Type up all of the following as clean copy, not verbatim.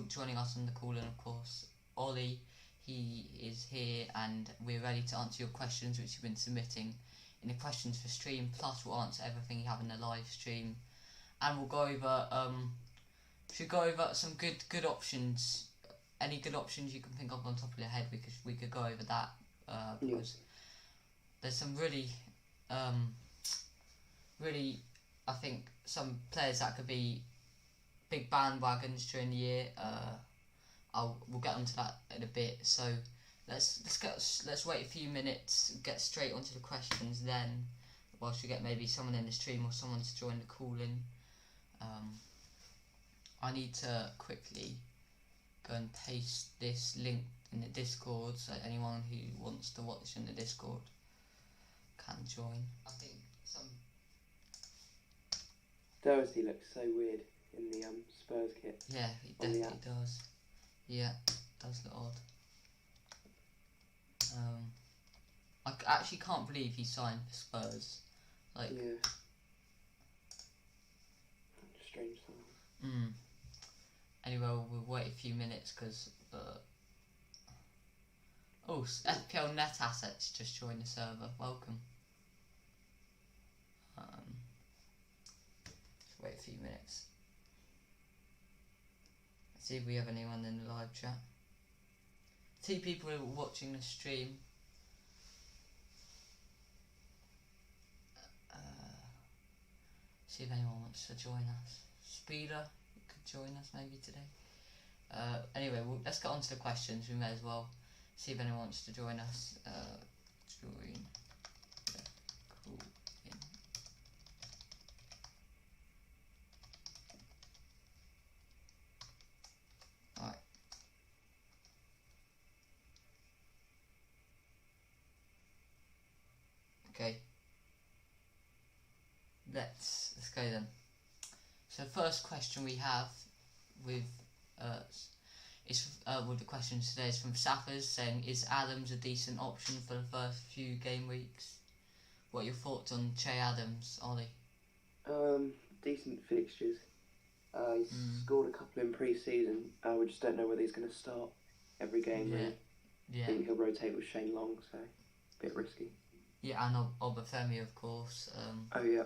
joining us on the call, and of course Ollie. He is here, and we're ready to answer your questions which you've been submitting in the questions for stream. Plus, we'll answer everything you have in the live stream, and we'll go over some good options. Any good options you can think of on top of your head, we could go over that because there's some really I think some players that could be big bandwagons during the year. We'll get onto that in a bit. So let's wait a few minutes, get straight onto the questions then, whilst we get maybe someone in the stream or someone to join the call in. I need to quickly go and paste this link in the Discord, so anyone who wants to watch in the Discord can join. I think some Doherty looks so weird in the Spurs kit. Yeah, he definitely does. Yeah, it does look odd. I actually can't believe he signed for Spurs. Like, yeah. Strange sign. Anyway, we'll wait a few minutes because FPL Net Assets just joined the server. Welcome. Just wait a few minutes. Let's see if we have anyone in the live chat. 2 people watching the stream. See if anyone wants to join us. Speeder could join us maybe today. Anyway, let's get on to the questions. We may as well see if anyone wants to join us. Join the call in. Alright. Okay. Let's go then. So the first question we have with the questions today is from Safirs, saying, is Adams a decent option for the first few game weeks? What are your thoughts on Che Adams, Ollie? Decent fixtures. He's scored a couple in pre-season. We just don't know whether he's going to start every game. Yeah. Really. Yeah. I think he'll rotate with Shane Long, so a bit risky. Yeah, and Obafemi, of course. Yeah.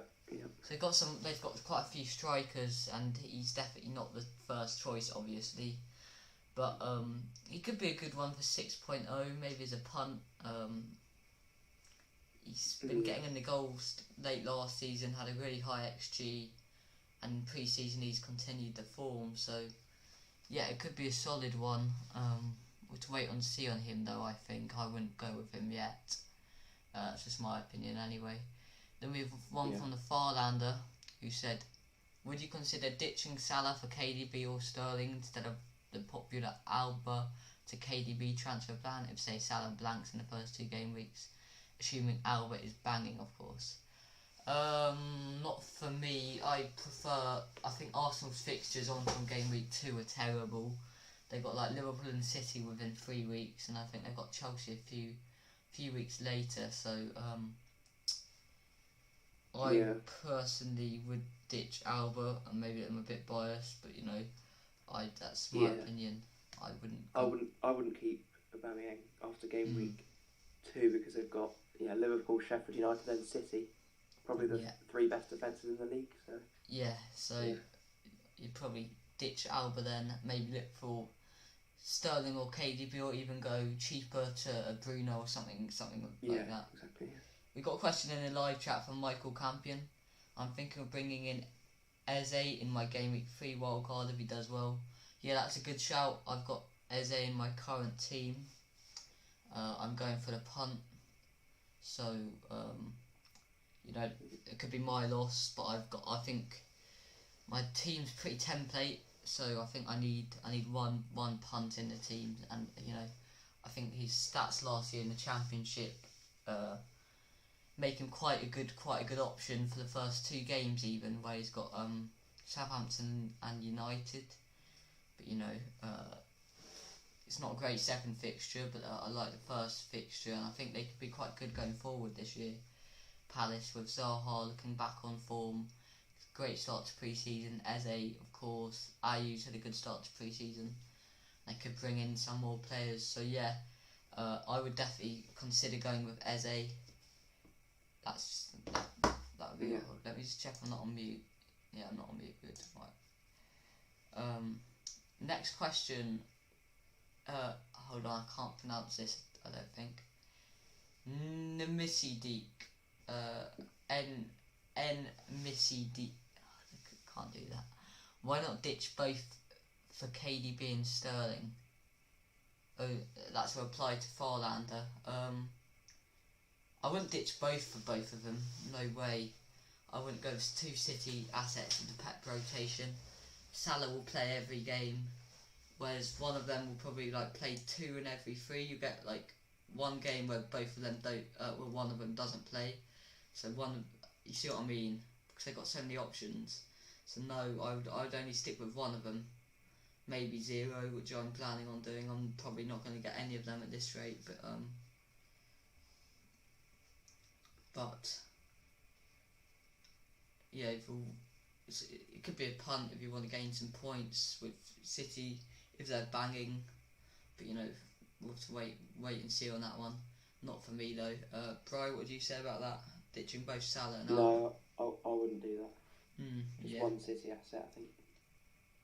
So they've got quite a few strikers, and he's definitely not the first choice, obviously. But he could be a good one for 6.0, maybe as a punt. He's been getting in the goals late last season, had a really high XG, and pre-season he's continued the form. So yeah, it could be a solid one. We'll to wait and see on him though. I think I wouldn't go with him yet. That's just my opinion anyway. Then we have one from the Farlander who said, would you consider ditching Salah for KDB or Sterling instead of the popular Alba to KDB transfer plan if, say, Salah blanks in the first 2 game weeks, assuming Alba is banging, of course? Not for me. I think Arsenal's fixtures on from game week 2 are terrible. They've got like Liverpool and City within 3 weeks, and I think they've got Chelsea a few weeks later, so I personally would ditch Alba, and maybe I'm a bit biased, but that's my opinion. I wouldn't keep Aubameyang after game week 2 because they've got Liverpool, Sheffield United, and City, probably the 3 best defences in the league. So you'd probably ditch Alba then, maybe look for Sterling or KDB, or even go cheaper to Bruno or something like that. Exactly. Yeah. We got a question in the live chat from Michael Campion. I'm thinking of bringing in Eze in my game week 3 wildcard if he does well. Yeah, that's a good shout. I've got Eze in my current team. I'm going for the punt, so it could be my loss, but I think my team's pretty template, so I think I need one punt in the team, and I think his stats last year in the Championship make him quite a good option for the first 2 games, even where he's got Southampton and United. But it's not a great second fixture, but I like the first fixture, and I think they could be quite good going forward this year. Palace with Zaha looking back on form, great start to pre-season. Eze, of course. Ayu's had a good start to pre-season. They could bring in some more players. So yeah, I would definitely consider going with Eze. That would be. Let me just check I'm not on mute. Yeah, I'm not on mute. Good. Right. Next question. Hold on, I can't pronounce this. I don't think. Nemisidik. Misidik. Can't do that. Why not ditch both for KDB and Sterling? Oh, that's a reply to Farlander. I wouldn't ditch both for both of them. No way. I wouldn't go with 2 City assets into Pep rotation. Salah will play every game, whereas one of them will probably play 2 in every 3. You get one game where both of them don't, one of them doesn't play. So you see what I mean? Because they've got so many options. So no, I'd only stick with one of them. Maybe 0, which I'm planning on doing. I'm probably not going to get any of them at this rate, but yeah, it could be a punt if you want to gain some points with City if they're banging. But we'll have to wait and see on that one. Not for me though. Bri, what do you say about that? Ditching both Salah and No, I wouldn't do that. Just one City asset, I think.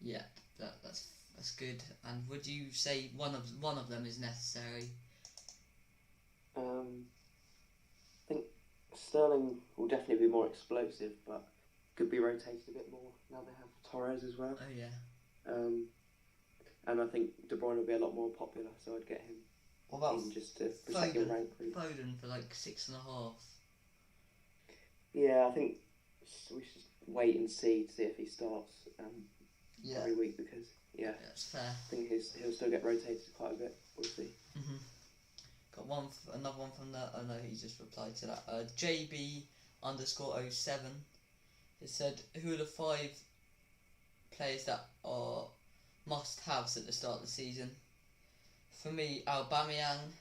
Yeah, that's good. And would you say one of them is necessary? I think Sterling will definitely be more explosive, but could be rotated a bit more now they have Torres as well. Oh yeah. And I think De Bruyne will be a lot more popular, so I'd get him. What about in just to protect your rank? Foden for 6.5. Yeah, I think we should wait and see to see if he starts every week because that's fair. I think he'll still get rotated quite a bit. We'll see. Got another one from that. Oh no, he just replied to that. JB_07. It said, who are the 5 players that are must-haves at the start of the season? For me, Aubameyang,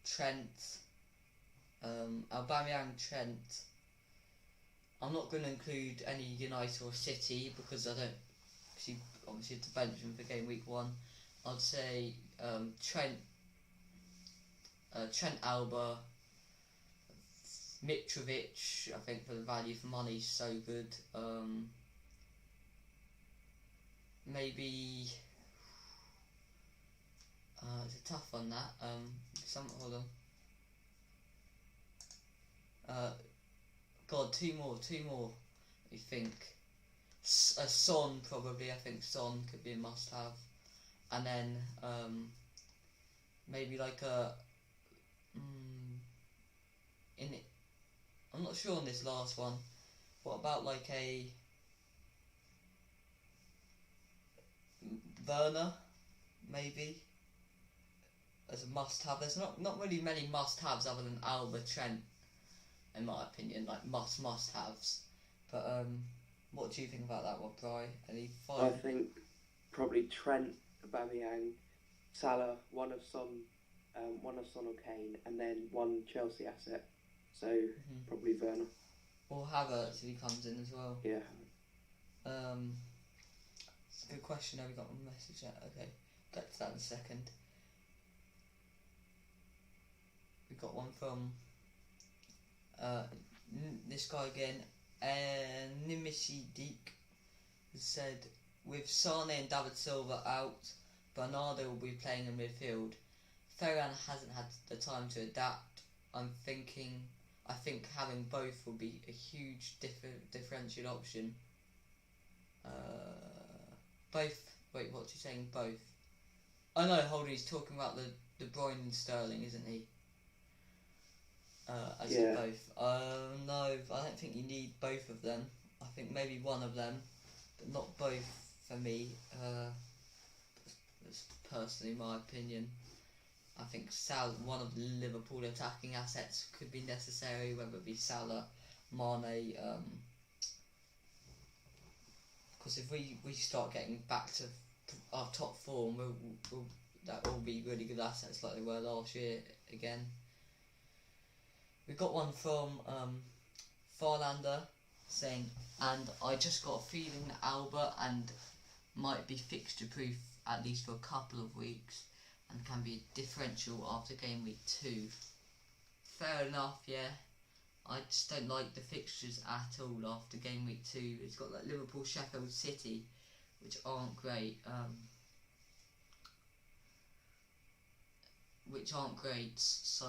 Trent. Trent. I'm not going to include any United or City because I don't. Because you obviously have to bench them for game week 1. I'd say Trent, Alba, Mitrovic. I think for the value for money, so good. Maybe. It's a tough one that. Hold on. God, two more. I think. Son probably. I think Son could be a must-have, and then maybe I'm not sure on this last one. What about a Werner, maybe, as a must-have? There's not really many must-haves other than Alba, Trent, in my opinion, must-haves. But what do you think about that one, Bri? Any 5? I think probably Trent, Aubameyang, Salah, one of Son or Kane, and then one Chelsea asset. So probably Werner. Or Havertz if he comes in as well. Yeah. It's a good question. Have we got a message yet? Okay, get to that in a second. We got one from this guy again, Nimisidik, who said, with Sane and David Silva out, Bernardo will be playing in midfield. Ferran hasn't had the time to adapt. I think having both will be a huge differential option. Both. Wait, what's he saying? Both. Oh no, hold on. He's talking about the De Bruyne and Sterling, isn't he? Both. No, I don't think you need both of them. I think maybe one of them, but not both for me. That's personally my opinion. I think one of the Liverpool attacking assets could be necessary, whether it be Salah, Mane. Because if we start getting back to our top form, that will be really good assets like they were last year again. We got one from Farlander. saying, and I just got a feeling that Albert and might be fixture proof at least for a couple of weeks and can be a differential after game week 2. Fair enough, yeah. I just don't like the fixtures at all after game week 2. It's got like Liverpool, Sheffield City, which aren't great. So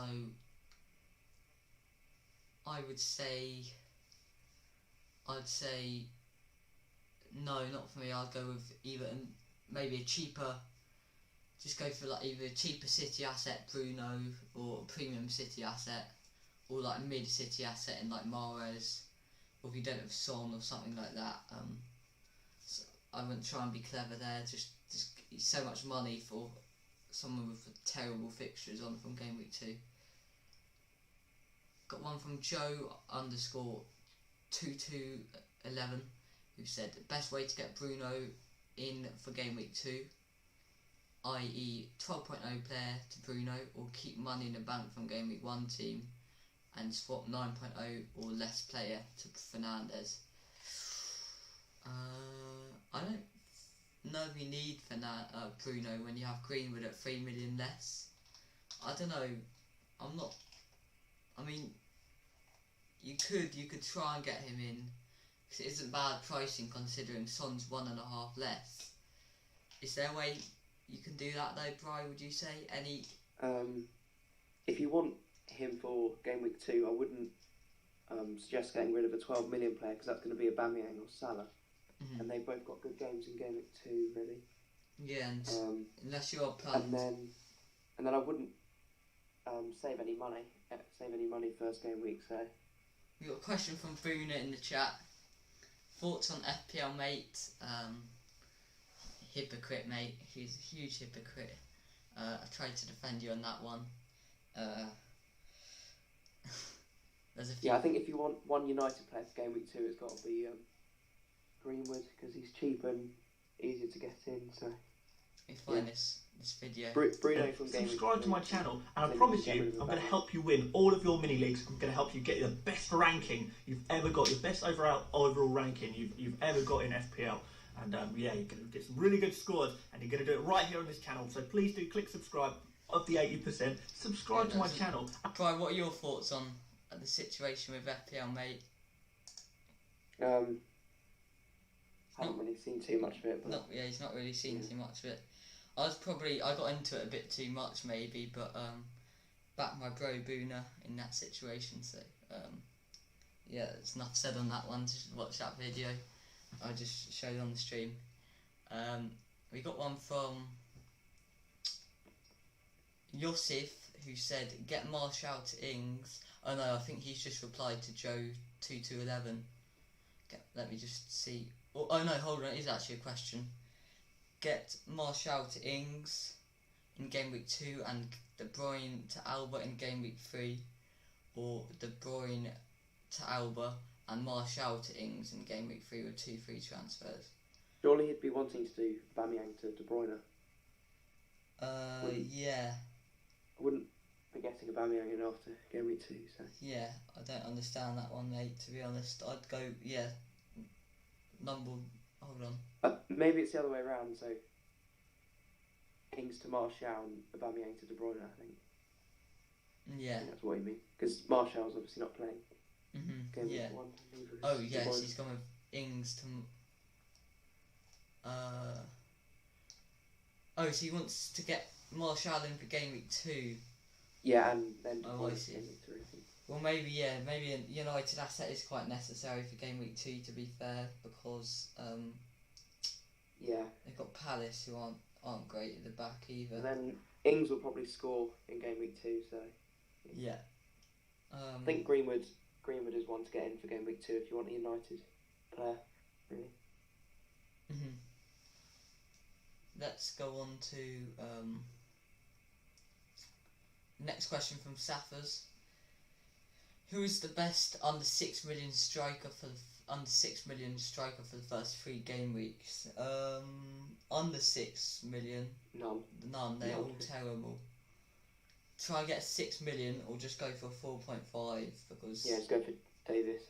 I'd say no, not for me. I'd go with either maybe a cheaper. Just go for like either a cheaper City asset, Bruno, or a premium City asset, or like a mid City asset in like Mahrez, or if you don't have Son or something like that. So I wouldn't try and be clever there. Just so much money for someone with terrible fixtures on from game week 2. Got one from Joe _2211 who said best way to get Bruno in for game week 2, i.e. 12.0 player to Bruno, or keep money in the bank from game week 1 team and swap 9.0 or less player to Fernandes. I don't know if you need Bruno when you have Greenwood at 3 million less. I don't know. I mean, you could try and get him in, because it isn't bad pricing considering Son's 1.5 less. Is there a way you can do that though, Bri? Would you say any? If you want him for game week 2, I wouldn't suggest getting rid of a 12 million player, because that's going to be Aubameyang or Salah, and they've both got good games in game week 2, really. Yeah, and unless you're planned. And then I wouldn't save any money first game week. So we got a question from Boona in the chat. Thoughts on FPL Mate? Hypocrite, mate. He's a huge hypocrite. I tried to defend you on that one. There's a few. Yeah, I think if you want one United player for game week 2, it's got to be Greenwood, because he's cheap and easier to get in. So you find this video. Bruno from game Subscribe to my channel, and I promise you, I'm going to help you win all of your mini leagues. I'm going to help you get the best ranking you've ever got, your best overall ranking you've ever got in FPL. And yeah, you're going to get some really good scores, and you're going to do it right here on this channel. So please do click subscribe. Of the 80%, subscribe to my channel. Brian, what are your thoughts on the situation with FPL Mate? Haven't really seen too much of it. But he's not really seen too much of it. I got into it a bit too much maybe, but back my bro Boona in that situation. So yeah, there's enough said on that one. Just watch that video. I just showed on the stream. We got one from Yosif, who said get Martial to Ings. Oh no, I think he's just replied to Joe 2211. Let me just see. Oh no, hold on, it is actually a question. Get Martial to Ings in game week 2 and De Bruyne to Alba in game week 3, or De Bruyne to Alba and Martial to Ings in game week 3 with 2 free transfers. Surely he'd be wanting to do Aubameyang to De Bruyne. Yeah. I wouldn't be getting Aubameyang in after game week 2. So yeah, I don't understand that one, mate. To be honest, I'd go Hold on. Maybe it's the other way around. So Ings to Martial and Aubameyang to De Bruyne. I think. Yeah. I think that's what you mean, because Martial's obviously not playing. Game yeah. week 1. Oh yes, he's gone with Ings to. Oh, so he wants to get Martial in for game week 2. Yeah, and then I see. Game week 3. I think. Well, maybe a United asset is quite necessary for game week 2, to be fair, because they've got Palace, who aren't great at the back either. And then Ings will probably score in game week 2, so yeah. I think Greenwood is one to get in for game week 2 if you want a United player, really. Let's go on to next question from Safirs. Who is the best under 6 million striker for the first 3 game weeks? Under 6 million. None. They're all terrible. Try and get 6 million, or just go for 4.5 because. Yeah, just go for Davis.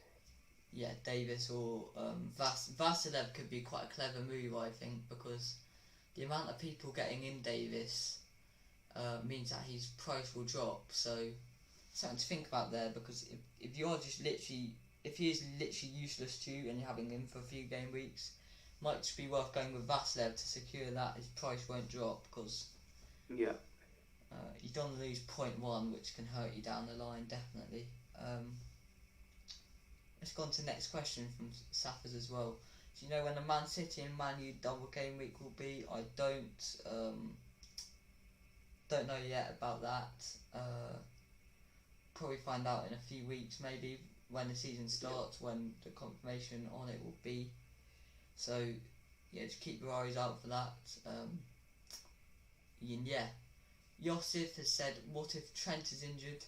yeah, Davis or Vasilev could be quite a clever move, I think, because the amount of people getting in Davis means that his price will drop. So something to think about there, because if you're just literally, if he is literally useless to you and you're having him for a few game weeks, might just be worth going with Vasilev to secure that his price won't drop, because you don't want to lose 0.1, which can hurt you down the line, definitely. Let's go on to the next question from Safirs as well. Do you know when the Man City and Man U double game week will be? I don't know yet about that. Probably find out in a few weeks, maybe when the season starts, when the confirmation on it will be. So yeah, just keep your eyes out for that. Yeah, Yosif has said, what if Trent is injured,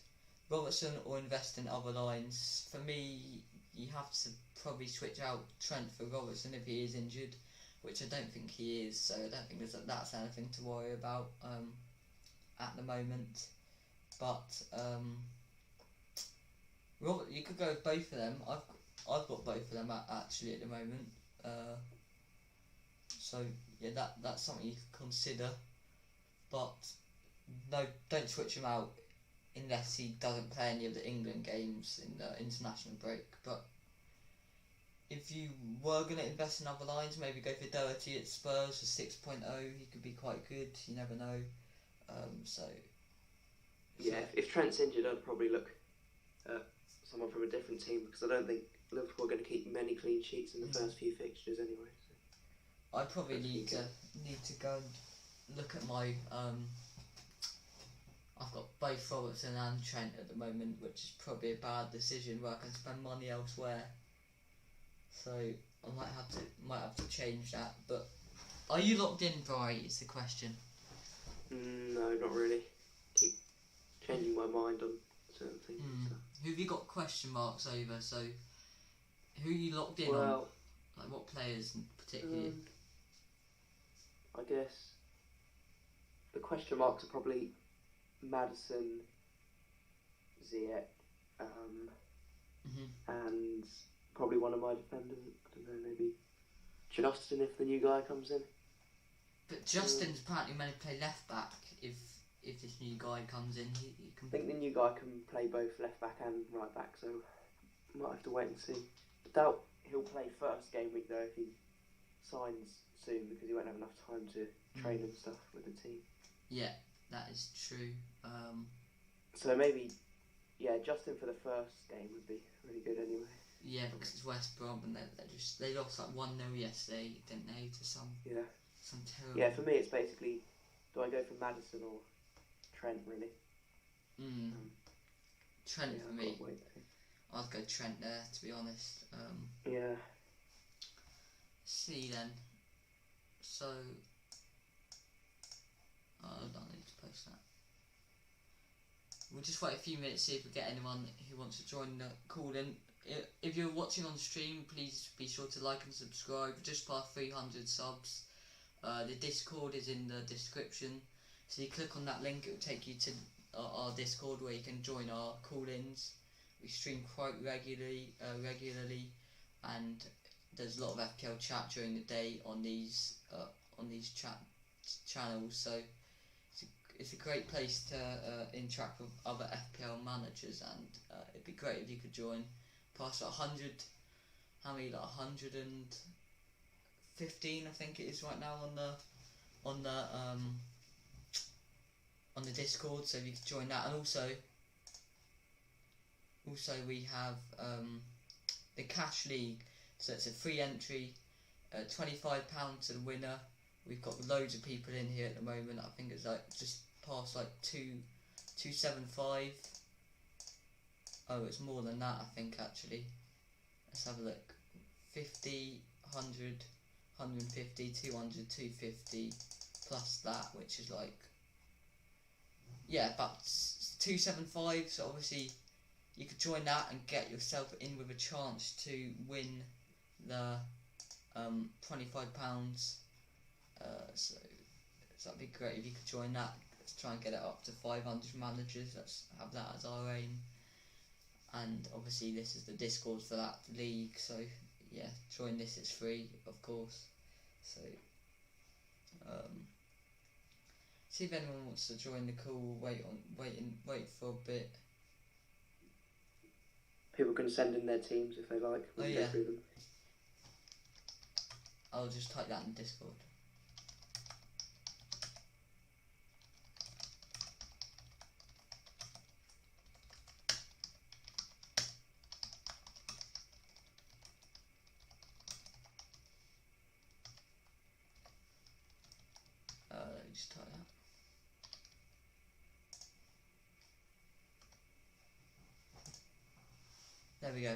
Robertson, or invest in other lines? For me, you have to probably switch out Trent for Robertson if he is injured, which I don't think he is, so I don't think that's anything to worry about at the moment. But Robert, you could go with both of them. I've got both of them actually at the moment. So yeah, that's something you could consider. But no, don't switch him out unless he doesn't play any of the England games in the international break. But if you were going to invest in other lines, maybe go for Doherty at Spurs for 6.0. He could be quite good. You never know. Yeah, if Trent's injured, I'd probably look at someone from a different team, because I don't think Liverpool are going to keep many clean sheets in the first few fixtures anyway. So. I probably need to go and look at my. I've got both Robertson and Trent at the moment, which is probably a bad decision where I can spend money elsewhere. So I might have to change that. But are you locked in, Bri? Is the question. No, not really. Keep changing my mind on certain things. So. Who have you got question marks over? So who are you locked in on? Like what players in particular? I guess the question marks are probably Maddison, Ziyech, and probably one of my defenders. I don't know, maybe Justin if the new guy comes in. But Justin's apparently meant to play left back if this new guy comes in. He can. I think the new guy can play both left back and right back, so might have to wait and see. I doubt he'll play first game week though if he signs soon, because he won't have enough time to train and stuff with the team. Yeah, that is true. So maybe, Justin for the first game would be really good anyway. Yeah, because it's West Brom and they lost like 1-0 yesterday, didn't they, to some terrible. Yeah, for me it's basically, do I go for Maddison or Trent really? Trent for me. I'd go Trent there, to be honest. See then. So I don't need to post that. We'll just wait a few minutes, see if we get anyone who wants to join the call in. If you're watching on stream, please be sure to like and subscribe. Just past 300 subs. The Discord is in the description, so you click on that link, it will take you to our Discord where you can join our call-ins. We stream quite regularly, and there's a lot of FPL chat during the day on these chat channels. So it's a great place to interact with other FPL managers, and it'd be great if you could join. Past 100, how many? Like 115, I think it is right now on the Discord. So if you could join that, and also we have the Cash League. So it's a free entry, £25 to the winner. We've got loads of people in here at the moment. I think it's like just past like 275. Oh, it's more than that, I think, actually. Let's have a look. 50, 100, 150, 200, 250, plus that, which is like, about 275. So obviously you could join that and get yourself in with a chance to win the £25. So that'd be great if you could join that. Let's try and get it up to 500 managers. Let's have that as our aim. and obviously this is the Discord for that league, so yeah, join this, it's free, of course. So see if anyone wants to join the call. Wait for a bit. People can send in their teams if they like. We can go through them. I'll just type that in Discord. Let me just type that. There we go.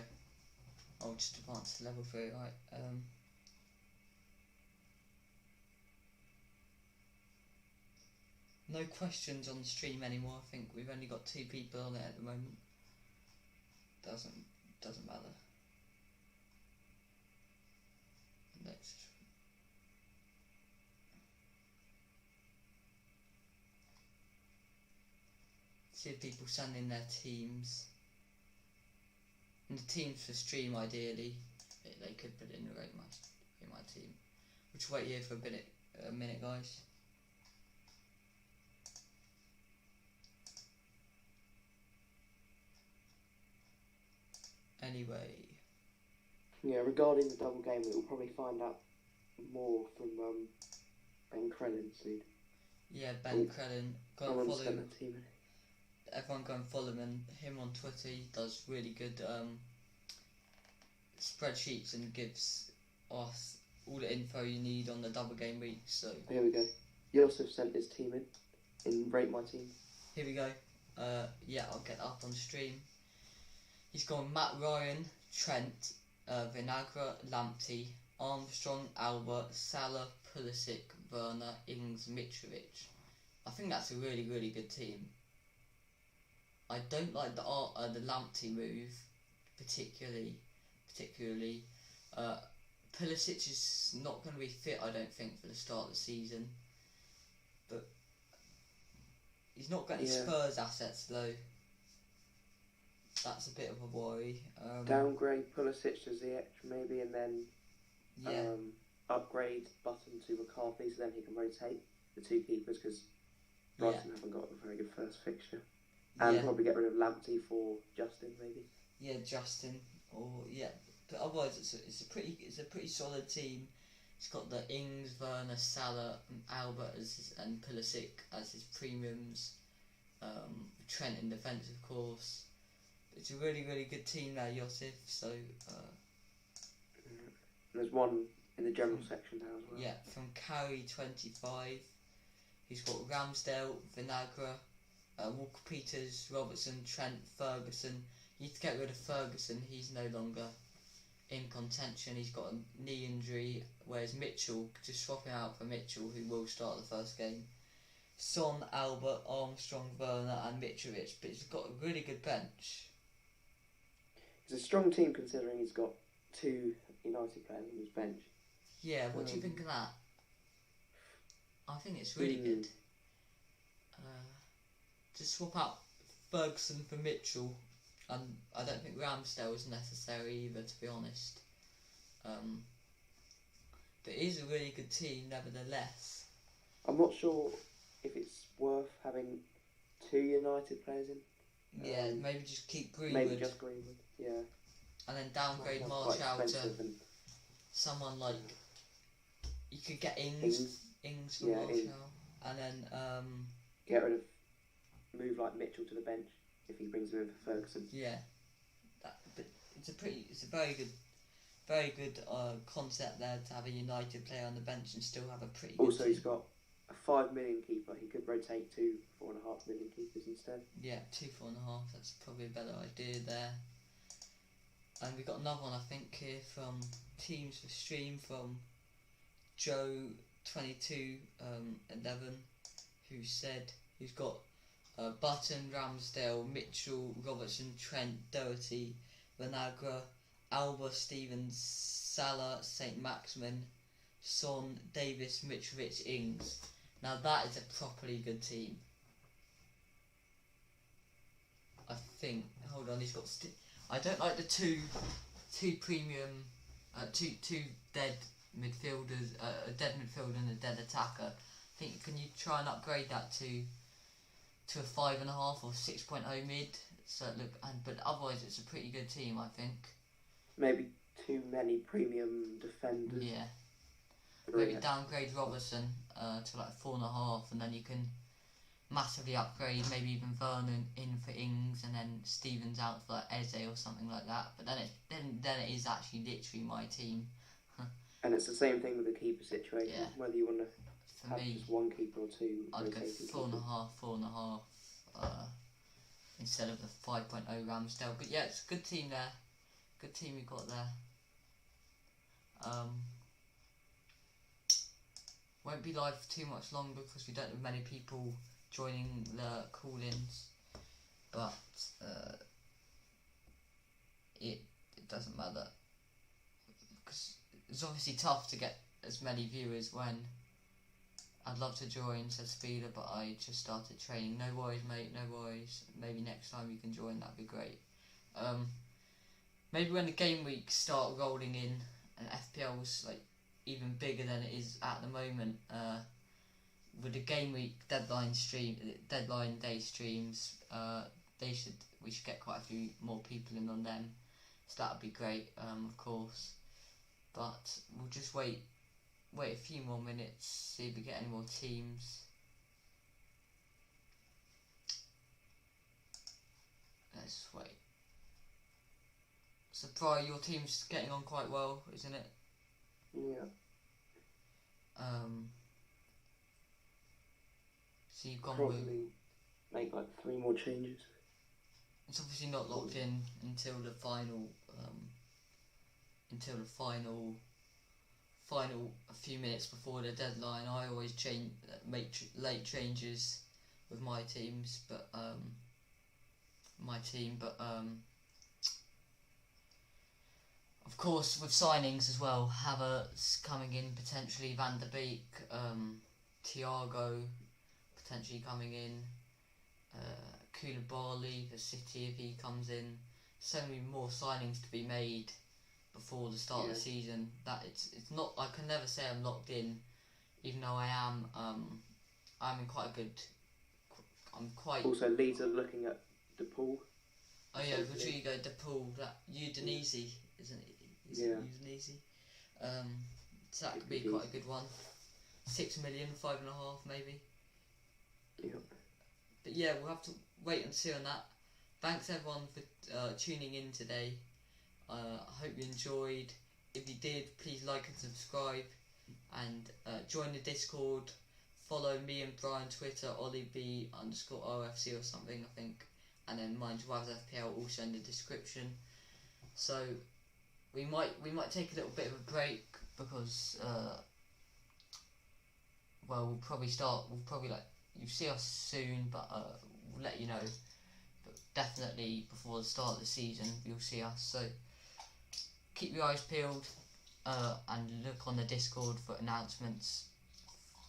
I'll just advance to level 3, right? No questions on the stream anymore. I think we've only got 2 people on it at the moment. Doesn't matter. Let's see if people send in their teams. And the teams for stream, ideally, they could put in rate my team. We'll just wait here for a minute, guys. Anyway. Yeah, regarding the double game, we'll probably find out more from Ben Crellin soon. Yeah, Ben Crellin. Go and follow that team. Everyone go and follow him on Twitter. He does really good spreadsheets and gives us all the info you need on the double game week. So here we go. Yosef sent his team in Rate My Team. Here we go. Yeah, I'll get up on stream. He's gone Matt Ryan, Trent, Vinagre, Lamptey, Armstrong, Albert, Salah, Pulisic, Werner, Ings, Mitrovic. I think that's a really, really good team. I don't like the Lamptey move particularly. Pulisic is not going to be fit, I don't think, for the start of the season. But he's not got any Spurs assets though. That's a bit of a worry. Downgrade Pulisic to Ziyech maybe, and then upgrade Button to McCarthy, so then he can rotate the 2 keepers, because Brighton haven't got a very good first fixture. And probably get rid of Lamptey for Justin, maybe. Yeah, Justin, but otherwise it's a pretty solid team. It's got the Ings, Werner, Salah, Albert and Pulisic as his premiums. Trent in defence, of course. It's a really, really good team now, Yosef. So there's one in the general section now as well. Yeah, from Carey25. He's got Ramsdale, Vinagre, Walker Peters, Robertson, Trent, Ferguson. You need to get rid of Ferguson. He's no longer in contention. He's got a knee injury. Whereas Mitchell, just swap him out for Mitchell, who will start the first game. Son, Albert, Armstrong, Werner and Mitrovic. But he's got a really good bench. It's a strong team considering he's got 2 United players on his bench. Yeah, what do you think of that? I think it's really good. Just swap out Ferguson for Mitchell, and I don't think Ramsdale is necessary either, to be honest. But it is a really good team, nevertheless. I'm not sure if it's worth having 2 United players in. Yeah, maybe just keep Greenwood. Maybe just Greenwood, yeah. And then downgrade Martial to someone like... You could get Ings for Martial. And then... get rid of... Move like Mitchell to the bench if he brings him in for Ferguson. Yeah. But it's a very good concept there to have a United player on the bench and still have a pretty good Also, team. He's got a 5 million keeper. He could rotate 2 4.5 million keepers instead. Yeah, 2 4.5. That's probably a better idea there. And we've got another one, I think, here from Teams for Stream from Joe2211, who said he's got Button, Ramsdale, Mitchell, Robertson, Trent, Doherty, Vinagre, Alba, Stevens, Salah, St. Maximin, Son, Davis, Mitrovic, Ings. Now that is a properly good team. I think. Hold on, he's got. I don't like the two premium, two dead midfielders, a dead midfielder and a dead attacker. I think, can you try and upgrade that to a 5.5 or 6.0 mid? So but otherwise it's a pretty good team, I think. Maybe too many premium defenders. Yeah. Maybe downgrade Robertson to like 4.5, and then you can massively upgrade. Maybe even Vernon in for Ings, and then Stevens out for like Eze or something like that. But then it is actually literally my team. And it's the same thing with the keeper situation. Yeah. Whether you want to For have me, just one keeper or two. I'd go rotating 4.5, instead of the 5.0 Ramsdale. But yeah, it's a good team there. Good team you got there. Won't be live for too much longer because we don't have many people joining the call-ins. But it doesn't matter, because it's obviously tough to get as many viewers when I'd love to join, said Speeder, but I just started training. No worries, mate, no worries. Maybe next time you can join, that'd be great. Maybe when the game weeks start rolling in and FPL's like even bigger than it is at the moment, with the game week deadline day streams, we should get quite a few more people in on them, so that'd be great, of course. But we'll just wait a few more minutes, see if we get any more teams. Let's wait. So Brian, your team's getting on quite well, isn't it? Yeah. So you've gone Probably with... make like 3 more changes. It's obviously not locked in until the final a few minutes before the deadline. I always make late changes with my teams, but of course with signings as well. Havertz coming in potentially, Van der Beek, Thiago potentially coming in, Koulibaly for City if he comes in. So many more signings to be made before the start of the season that it's not. I can never say I'm locked in, even though I am. I'm in quite a good. I'm quite. Also, Leeds are looking at DePaul. Oh yeah, Rodrigo DePaul, that Udinese, isn't it? Udinese. So that could be quite a good one. 6 million, 5.5 maybe. Yeah. But yeah, we'll have to wait and see on that. Thanks everyone for tuning in today. I hope you enjoyed. If you did, please like and subscribe, and join the Discord. Follow me and Brian Twitter, OllieB_OFC or something, I think, and then mine's Ravs FPL also in the description. So we might take a little bit of a break because we'll probably you see us soon, but we'll let you know. But definitely before the start of the season, you'll see us. So keep your eyes peeled and look on the Discord for announcements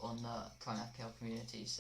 on the Prime FPL community. So